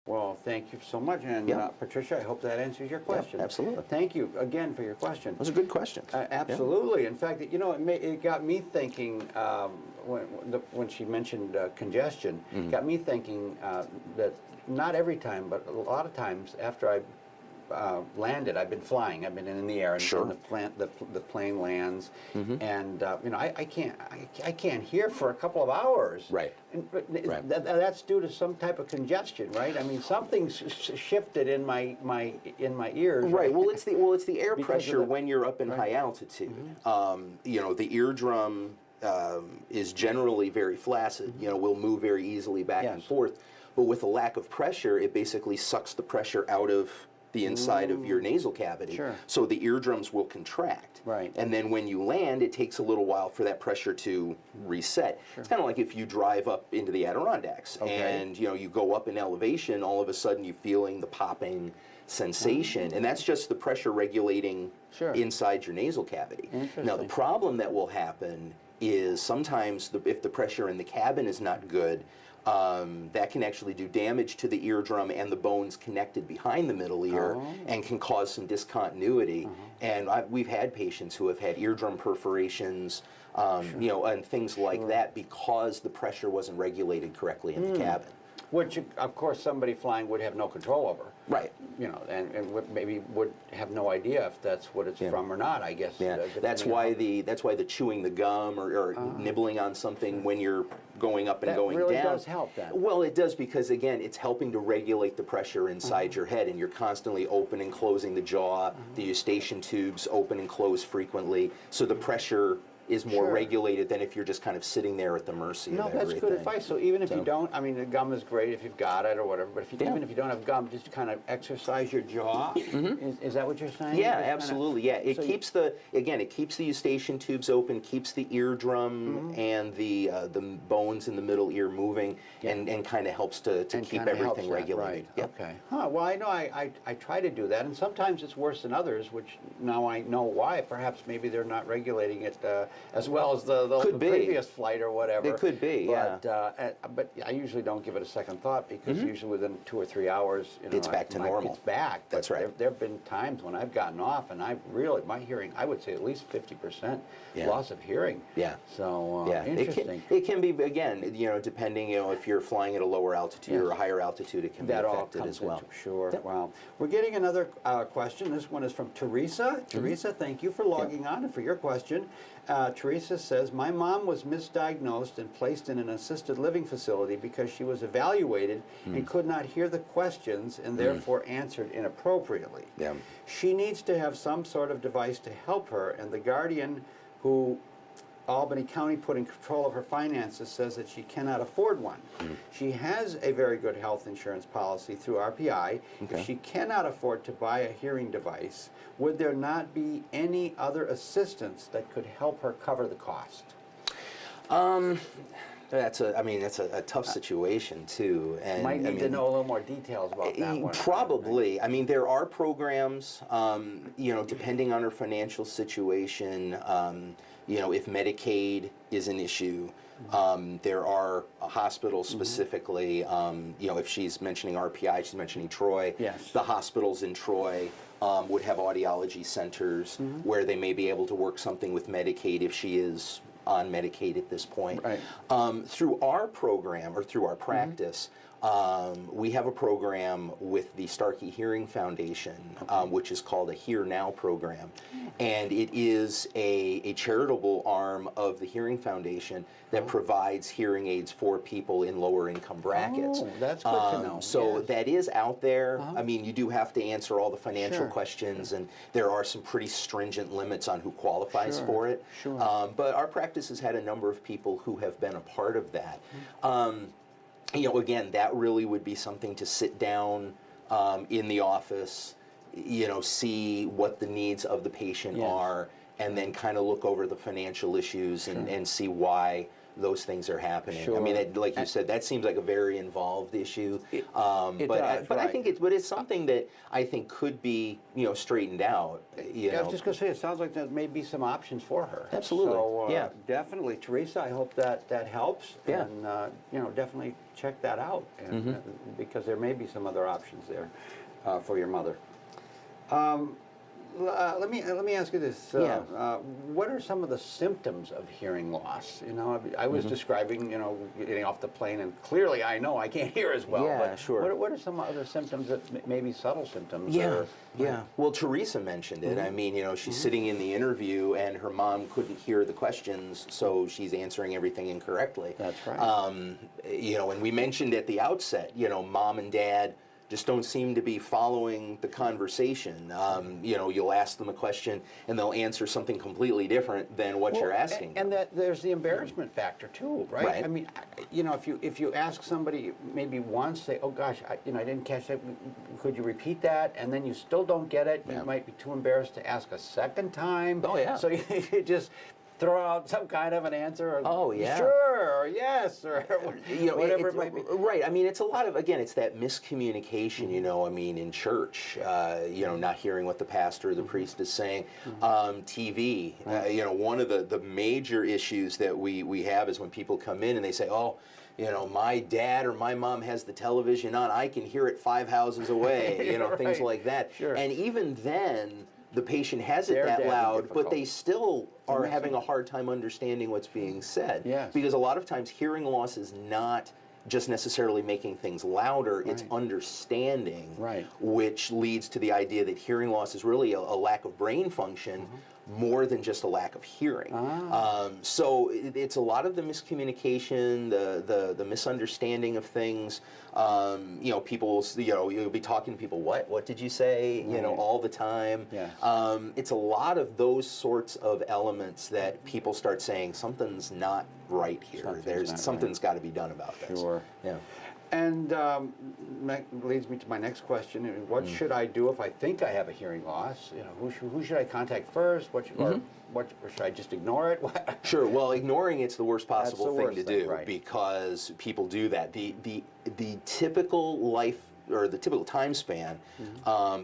Well, thank you so much. And Patricia, I hope that answers your question. Yeah, absolutely. Thank you again for your question. Those are good questions. Absolutely. In fact, you know, it got me thinking when she mentioned congestion, got me thinking that not every time, but a lot of times after I landed, I've been flying, I've been in the air, and, the plane lands, and you know, I can't hear for a couple of hours. Right. And that's due to some type of congestion, right? I mean, something's shifted in my ears. Right. Well, it's the air pressure when you're up in high altitude. You know, the eardrum is generally very flaccid. You know, will move very easily back and forth, but with a lack of pressure, it basically sucks the pressure out of the inside of your nasal cavity, so the eardrums will contract. Right. And then when you land, it takes a little while for that pressure to reset. It's kind of like if you drive up into the Adirondacks and you know you go up in elevation, all of a sudden you're feeling the popping sensation, and that's just the pressure regulating inside your nasal cavity. Now the problem that will happen is sometimes if the pressure in the cabin is not good, that can actually do damage to the eardrum and the bones connected behind the middle ear and can cause some discontinuity. And we've had patients who have had eardrum perforations, you know, and things like that because the pressure wasn't regulated correctly in the cabin. Which, of course, somebody flying would have no control over. Right. You know, and maybe would have no idea if that's what it's from or not, I guess. Yeah. That's why the chewing the gum or nibbling on something when you're going up and going down. That really does help then. Well, it does because, again, it's helping to regulate the pressure inside your head, and you're constantly open and closing the jaw, the eustachian tubes open and close frequently, so the pressure is more regulated than if you're just kind of sitting there at the mercy of everything. No, that's good advice. So even if you don't, I mean, the gum is great if you've got it or whatever, but if you, even if you don't have gum, just kind of exercise your jaw. Is that what you're saying? Yeah, absolutely. Yeah, it keeps it keeps the eustachian tubes open, keeps the eardrum and the bones in the middle ear moving, and kind of helps to keep everything regulated. Right. Okay. Well, I know I try to do that, and sometimes it's worse than others, which now I know why. Perhaps maybe they're not regulating it as well as the previous flight or whatever. It could be, but I usually don't give it a second thought because usually within 2 or 3 hours, you know, it's back to normal. It's back. That's right. There have been times when I've gotten off and my hearing, I would say at least 50% loss of hearing. Yeah. So interesting. It can be, again, you know, depending, you know, if you're flying at a lower altitude or a higher altitude, it can be affected as well. Sure. Wow. We're getting another question. This one is from Teresa. Teresa, thank you for logging on and for your question. Teresa says, my mom was misdiagnosed and placed in an assisted living facility because she was evaluated and could not hear the questions and therefore answered inappropriately. Yeah. She needs to have some sort of device to help her, and the guardian who Albany County put in control of her finances says that she cannot afford one. She has a very good health insurance policy through RPI. If she cannot afford to buy a hearing device, would there not be any other assistance that could help her cover the cost? That's a tough situation too. And might need to know a little more details about that one. Probably. I mean, there are programs, you know, depending on her financial situation. You know, if Medicaid is an issue, there are hospitals specifically, you know, if she's mentioning RPI, she's mentioning Troy. Yes. The hospitals in Troy would have audiology centers where they may be able to work something with Medicaid if she is on Medicaid at this point. Right. Through our program, or through our practice, we have a program with the Starkey Hearing Foundation, which is called a Hear Now program. And it is a charitable arm of the Hearing Foundation that provides hearing aids for people in lower income brackets. Oh, that's good to know. So that is out there. I mean, you do have to answer all the financial questions, and there are some pretty stringent limits on who qualifies for it. But our practice has had a number of people who have been a part of that. You know, again, that really would be something to sit down in the office, you know, see what the needs of the patient are, and then kind of look over the financial issues and see why those things are happening. Sure. I mean, like you said, that seems like a very involved issue. It but does, I right. think it's something that I think could be straightened out. I was just going to say, it sounds like there may be some options for her. Absolutely. So, yeah. definitely, Teresa, I hope that helps. Yeah. And, definitely check that out, and, because there may be some other options there for your mother. Let me ask you this. What are some of the symptoms of hearing loss? I was describing, getting off the plane, and clearly I know I can't hear as well. Yeah, but sure. What are some other symptoms that may be subtle symptoms? Yeah, yeah. Well, Teresa mentioned it. I mean, she's sitting in the interview, and her mom couldn't hear the questions, so she's answering everything incorrectly. That's right. And we mentioned at the outset, mom and dad just don't seem to be following the conversation. You'll ask them a question, and they'll answer something completally different than what you're asking. And that there's the embarrassment factor too, right? Right. I mean, if you ask somebody maybe once, say, "Oh gosh, I didn't catch that. Could you repeat that?" And then you still don't get it. You might be too embarrassed to ask a second time. Oh yeah. So you just throw out some kind of an answer, or oh yeah, sure, or yes, or whatever it might be. Right. I mean, it's a lot of, again, it's that miscommunication. I mean, in church, not hearing what the pastor or the priest is saying. TV. One of the major issues that we have is when people come in and they say, "Oh, my dad or my mom has the television on. I can hear it 5 houses away." Right. Things like that. Sure. And even then, the patient has it that loud, but they still are having a hard time understanding what's being said. Yes. Because a lot of times hearing loss is not just necessarily making things louder, it's understanding, which leads to the idea that hearing loss is really a lack of brain function more than just a lack of hearing. So it's a lot of the miscommunication, the misunderstanding of things. People, you'll be talking to people, what did you say, all the time. Yes. It's a lot of those sorts of elements that people start saying, something's not right here. Something's got to be done about this. Sure. Yeah. And that leads me to my next question. What should I do if I think I have a hearing loss? Who should I contact first? Or should I just ignore it? Sure. Well, ignoring it's the worst possible thing to do, right. because people do that. The typical life, or the typical time span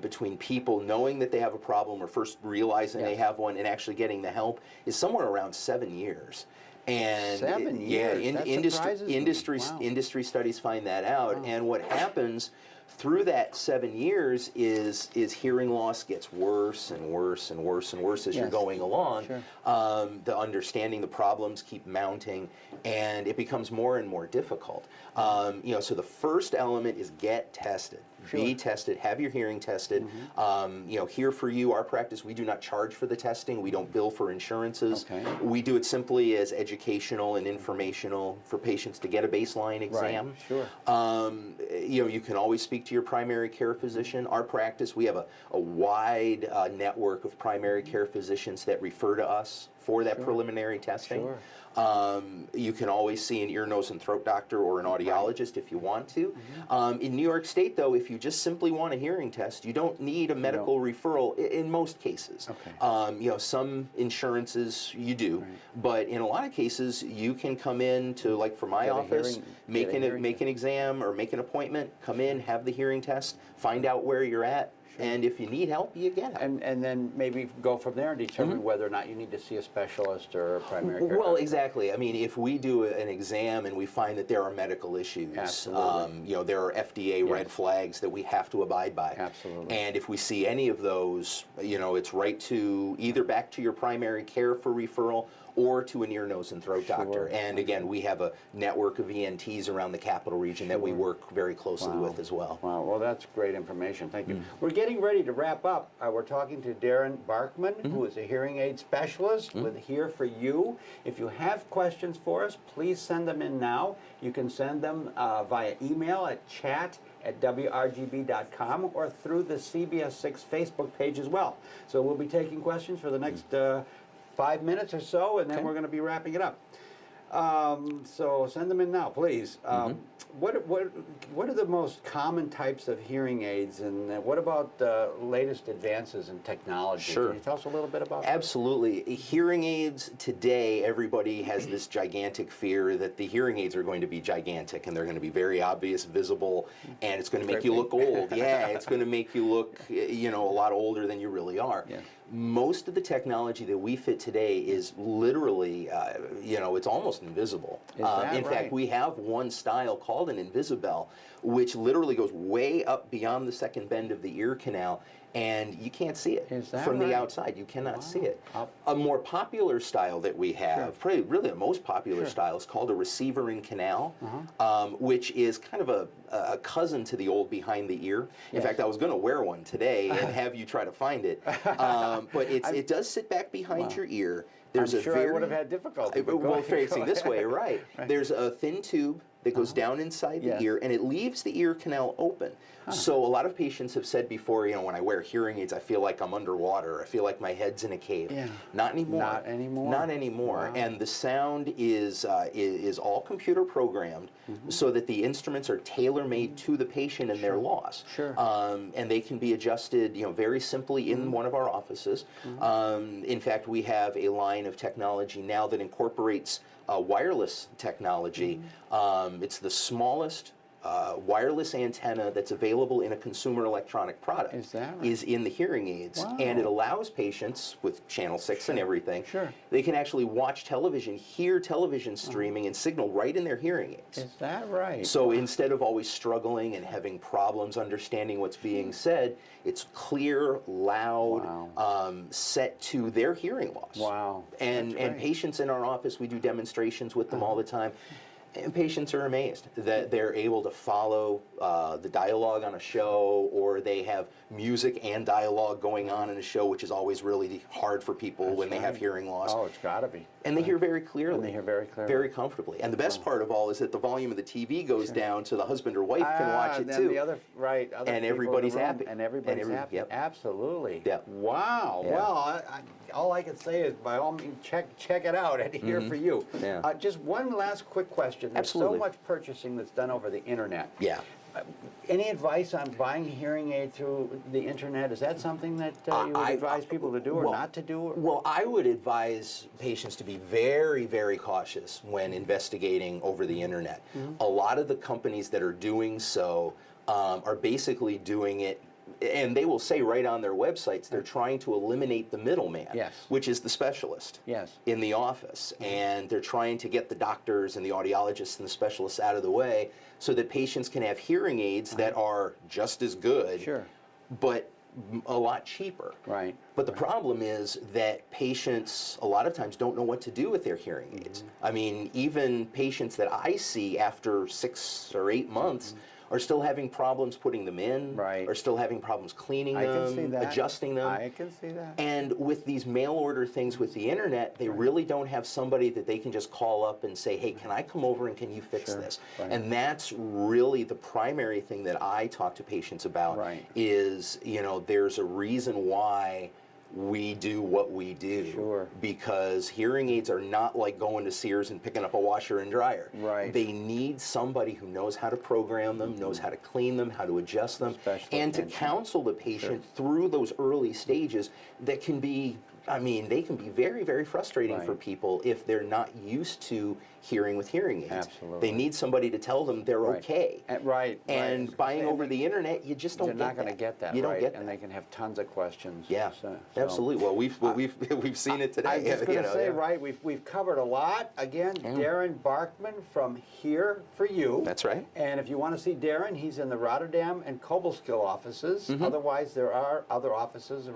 between people knowing that they have a problem or first realizing they have one and actually getting the help is somewhere around 7 years. And 7 years. Industry studies find that out. And what happens through that 7 years is hearing loss gets worse and worse and worse and worse as you're going along. Sure. The understanding the problems keep mounting, and it becomes more and more difficult. So the first element is get tested. Sure. Be tested, have your hearing tested. Here for you, our practice, we do not charge for the testing. We don't bill for insurances. Okay. We do it simply as educational and informational for patients to get a baseline exam. Right. Sure. You can always speak to your primary care physician. Our practice, we have a wide network of primary care physicians that refer to us for that preliminary testing. Sure. You can always see an ear, nose, and throat doctor or an audiologist if you want to. In New York State, though, if you just simply want a hearing test, you don't need a medical referral in most cases. Okay. Some insurances you do, but in a lot of cases, you can come in to, like for my office, make an exam or make an appointment, come in, have the hearing test, find out where you're at. And if you need help, you get help. And then maybe go from there and determine whether or not you need to see a specialist or a primary care Well, doctor. Exactly. I mean, if we do an exam and we find that there are medical issues, there are FDA red flags that we have to abide by. Absolutely. And if we see any of those, it's right to either back to your primary care for referral or to an ear, nose, and throat doctor. And again, we have a network of ENTs around the capital region that we work very closely with as well. Wow, well, that's great information. Thank you. We're getting ready to wrap up. We're talking to Darren Barkman, who is a hearing aid specialist with Here For You. If you have questions for us, please send them in now. You can send them via email at chat@wrgb.com or through the CBS6 Facebook page as well. So we'll be taking questions for the next 5 minutes or so, and then we're going to be wrapping it up. So send them in now, please. What are the most common types of hearing aids, and what about the latest advances in technology? Sure. Can you tell us a little bit about that? Absolutely. Hearing aids today, everybody has this gigantic fear that the hearing aids are going to be gigantic and they're going to be very obvious, visible, and it's going to make you look old. Yeah, it's going to make you look, you know, a lot older than you really are. Yeah. Most of the technology that we fit today is literally, you know, it's almost invisible. Is that in fact, right? we have one style called an Invisibel, which literally goes way up beyond the second bend of the ear canal, and you can't see it Is that from the right? outside. You cannot see it. Wow. A more popular style that we have, probably really the most popular style, is called a receiver in canal, which is kind of a cousin to the old behind the ear. In fact, I was going to wear one today and have you try to find it, but it does sit back behind your ear. There's I'm a sure very, I would have had difficulty. but go well, ahead, facing go this ahead. way, right. There's a thin tube that goes down inside the Yes. ear, and it leaves the ear canal open. So a lot of patients have said before, you know, when I wear hearing aids, I feel like I'm underwater. I feel like my head's in a cave. Yeah. Not anymore. Not anymore. Not anymore. Wow. And the sound is all computer programmed so that the instruments are tailor-made to the patient and their loss. Sure. And they can be adjusted, you know, very simply in one of our offices. In fact, we have a line of technology now that incorporates wireless technology. It's the smallest wireless antenna that's available in a consumer electronic product. Is that right? Is in the hearing aids, Wow. and it allows patients with Channel 6 and everything. Sure. They can actually watch television, hear television streaming, and signal right in their hearing aids. Is that right? So instead of always struggling and having problems understanding what's being said, it's clear, loud, set to their hearing loss. Wow. And That's right. patients in our office, we do demonstrations with them all the time. And patients are amazed that they're able to follow the dialogue on a show, or they have music and dialogue going on in a show, which is always really hard for people when they have hearing loss. Oh, it's got to be. And they hear very clearly. And they hear very clearly. Very comfortably. And the best part of all is that the volume of the TV goes down so the husband or wife can watch it then too. The other, right, other And people in the everybody's room, happy. And everybody's happy. Yep. Absolutely. Yep. Wow. Yeah. Well, all I can say is, by all means, check it out. And here for you. Yeah. Just one last quick question. There's Absolutely. so much purchasing that's done over the internet. Yeah. Any advice on buying a hearing aid through the internet? Is that something that you would advise people to do or not to do? Well, I would advise patients to be very, very cautious when investigating over the internet. A lot of the companies that are doing so are basically doing it, and they will say right on their websites, they're trying to eliminate the middleman, Yes. which is the specialist Yes. in the office. And they're trying to get the doctors and the audiologists and the specialists out of the way so that patients can have hearing aids that are just as good, Sure. but a lot cheaper. Right. But the problem is that patients a lot of times don't know what to do with their hearing aids. I mean, even patients that I see after 6 or 8 months are still having problems putting them in, Right. are still having problems cleaning I can them, see that. adjusting them. I can see that. And with these mail order things with the internet, they really don't have somebody that they can just call up and say, hey, can I come over and can you fix Sure. this? Right. And that's really the primary thing that I talk to patients about Right. is, you know, there's a reason why we do what we do. Sure. Because hearing aids are not like going to Sears and picking up a washer and dryer. Right. They need somebody who knows how to program them, knows how to clean them, how to adjust them, Special and to attention. counsel the patient through those early stages that can be, I mean, they can be very, very frustrating for Right. people if they're not used to hearing with hearing aids. Absolutely. They need somebody to tell them they're Right. okay. Right. And right. buying And over the internet, you just don't You're get not going to get that. You don't right? get that. And they can have tons of questions. Yeah, So- absolutely. Well, we've seen it today. I was just going you to know, say, yeah. right, we've covered a lot. Again, Darren Barkman from Here for You. That's right. And if you want to see Darren, he's in the Rotterdam and Cobleskill offices. Otherwise, there are other offices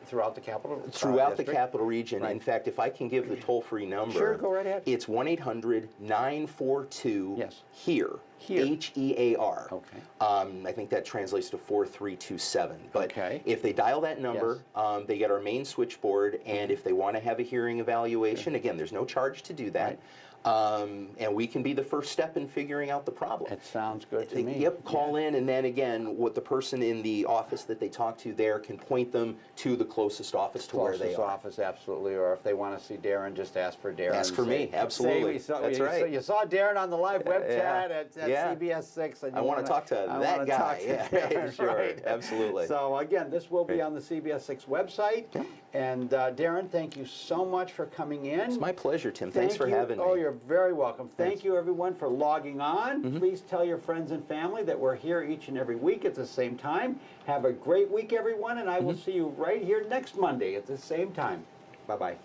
throughout the capital Throughout the district. capital region. Right. In fact, if I can give the toll-free number. Sure, go right ahead. It's 1-800-942 Yes. HERE. Here. HEAR. Okay. I think that translates to 4327. But Okay. if they dial that number, they get our main switchboard, and if they want to have a hearing evaluation, again, there's no charge to do that. and we can be the first step in figuring out the problem. It sounds good to me. Yep, call in, and then again, what the person in the office that they talk to there can point them to the closest office to where they Closest are. office, absolutely. Or if they want to see Darren, just ask for Darren. Ask for me, absolutely. That's right. You saw Darren on the live web chat at Yeah. CBS 6. And I want to talk to that guy. Yeah, Darren, sure, right. absolutely. So again, this will be on the CBS 6 website. And Darren, thank you so much for coming in. It's my pleasure, Tim. Thanks for having me. Oh, you're very welcome. Thank you, everyone, for logging on. Please tell your friends and family that we're here each and every week at the same time. Have a great week, everyone, and I will see you right here next Monday at the same time. Bye-bye.